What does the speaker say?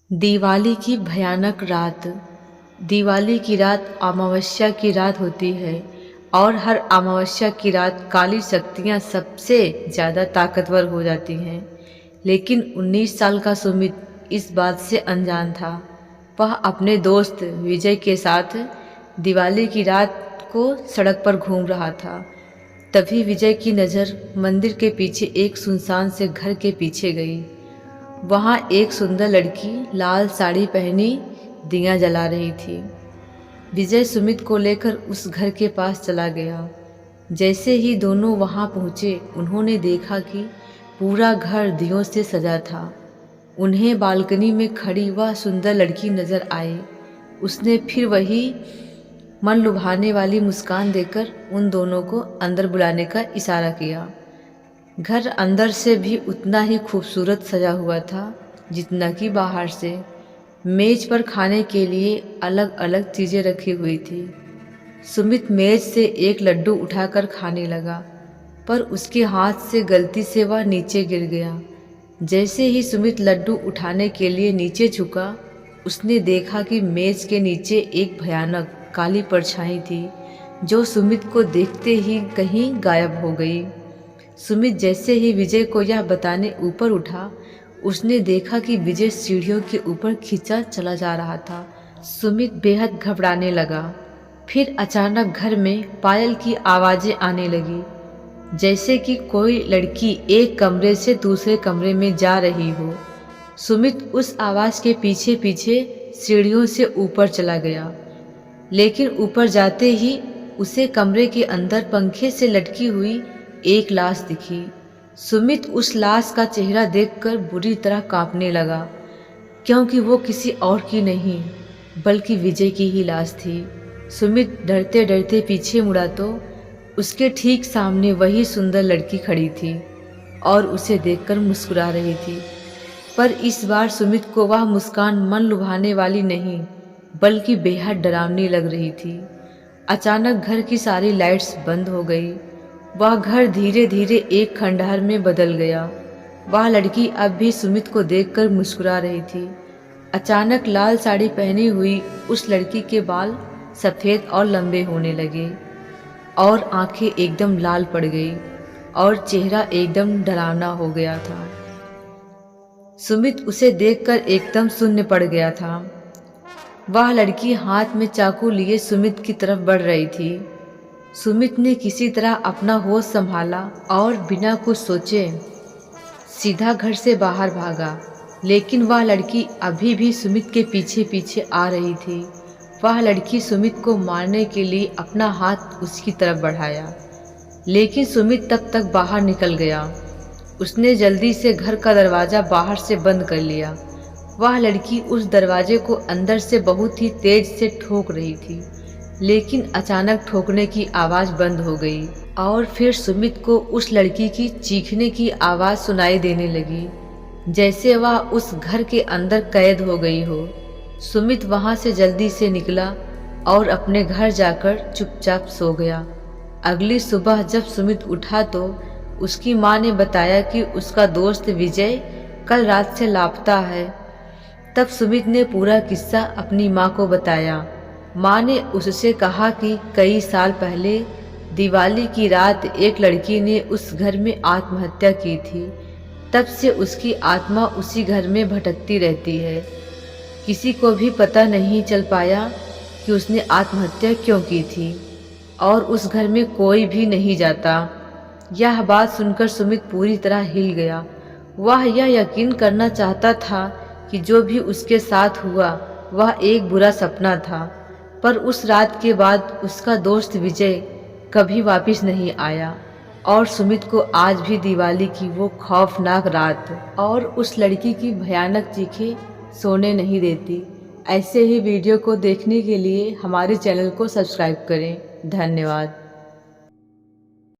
दिवाली की भयानक रात। दिवाली की रात अमावस्या की रात होती है और हर अमावस्या की रात काली शक्तियाँ सबसे ज़्यादा ताकतवर हो जाती हैं। लेकिन 19 साल का सुमित इस बात से अनजान था। वह अपने दोस्त विजय के साथ दिवाली की रात को सड़क पर घूम रहा था। तभी विजय की नज़र मंदिर के पीछे एक सुनसान से घर के पीछे गई। वहाँ एक सुंदर लड़की लाल साड़ी पहनी दिया जला रही थी। विजय सुमित को लेकर उस घर के पास चला गया। जैसे ही दोनों वहाँ पहुँचे, उन्होंने देखा कि पूरा घर दियों से सजा था। उन्हें बालकनी में खड़ी वह सुंदर लड़की नजर आई। उसने फिर वही मन लुभाने वाली मुस्कान देकर उन दोनों को अंदर बुलाने का इशारा किया। घर अंदर से भी उतना ही खूबसूरत सजा हुआ था जितना कि बाहर से। मेज पर खाने के लिए अलग अलग चीज़ें रखी हुई थी। सुमित मेज से एक लड्डू उठाकर खाने लगा, पर उसके हाथ से गलती से वह नीचे गिर गया। जैसे ही सुमित लड्डू उठाने के लिए नीचे झुका, उसने देखा कि मेज के नीचे एक भयानक काली परछाई थी, जो सुमित को देखते ही कहीं गायब हो गई। सुमित जैसे ही विजय को यह बताने ऊपर उठा, उसने देखा कि विजय सीढ़ियों के ऊपर खींचा चला जा रहा था। सुमित बेहद घबराने लगा। फिर अचानक घर में पायल की आवाज़ें आने लगी, जैसे कि कोई लड़की एक कमरे से दूसरे कमरे में जा रही हो। सुमित उस आवाज़ के पीछे पीछे सीढ़ियों से ऊपर चला गया, लेकिन ऊपर जाते ही उसे कमरे के अंदर पंखे से लटकी हुई एक लाश दिखी। सुमित उस लाश का चेहरा देखकर बुरी तरह कांपने लगा, क्योंकि वो किसी और की नहीं बल्कि विजय की ही लाश थी। सुमित डरते डरते पीछे मुड़ा तो उसके ठीक सामने वही सुंदर लड़की खड़ी थी और उसे देखकर मुस्कुरा रही थी। पर इस बार सुमित को वह मुस्कान मन लुभाने वाली नहीं बल्कि बेहद डरावनी लग रही थी। अचानक घर की सारी लाइट्स बंद हो गई। वह घर धीरे धीरे एक खंडहर में बदल गया। वह लड़की अब भी सुमित को देखकर मुस्कुरा रही थी। अचानक लाल साड़ी पहनी हुई उस लड़की के बाल सफ़ेद और लंबे होने लगे और आंखें एकदम लाल पड़ गई और चेहरा एकदम डरावना हो गया था। सुमित उसे देखकर एकदम शून्य पड़ गया था। वह लड़की हाथ में चाकू लिए सुमित की तरफ बढ़ रही थी। सुमित ने किसी तरह अपना होश संभाला और बिना कुछ सोचे सीधा घर से बाहर भागा, लेकिन वह लड़की अभी भी सुमित के पीछे पीछे आ रही थी। वह लड़की सुमित को मारने के लिए अपना हाथ उसकी तरफ बढ़ाया, लेकिन सुमित तब तक बाहर निकल गया। उसने जल्दी से घर का दरवाज़ा बाहर से बंद कर लिया। वह लड़की उस दरवाजे को अंदर से बहुत ही तेज से ठोक रही थी, लेकिन अचानक ठोकने की आवाज़ बंद हो गई और फिर सुमित को उस लड़की की चीखने की आवाज़ सुनाई देने लगी, जैसे वह उस घर के अंदर कैद हो गई हो। सुमित वहाँ से जल्दी से निकला और अपने घर जाकर चुपचाप सो गया। अगली सुबह जब सुमित उठा तो उसकी माँ ने बताया कि उसका दोस्त विजय कल रात से लापता है। तब सुमित ने पूरा किस्सा अपनी माँ को बताया। माँ ने उससे कहा कि कई साल पहले दिवाली की रात एक लड़की ने उस घर में आत्महत्या की थी। तब से उसकी आत्मा उसी घर में भटकती रहती है। किसी को भी पता नहीं चल पाया कि उसने आत्महत्या क्यों की थी और उस घर में कोई भी नहीं जाता। यह बात सुनकर सुमित पूरी तरह हिल गया। वह यह यकीन करना चाहता था कि जो भी उसके साथ हुआ वह एक बुरा सपना था, पर उस रात के बाद उसका दोस्त विजय कभी वापस नहीं आया और सुमित को आज भी दिवाली की वो खौफनाक रात और उस लड़की की भयानक चीखें सोने नहीं देती। ऐसे ही वीडियो को देखने के लिए हमारे चैनल को सब्सक्राइब करें। धन्यवाद।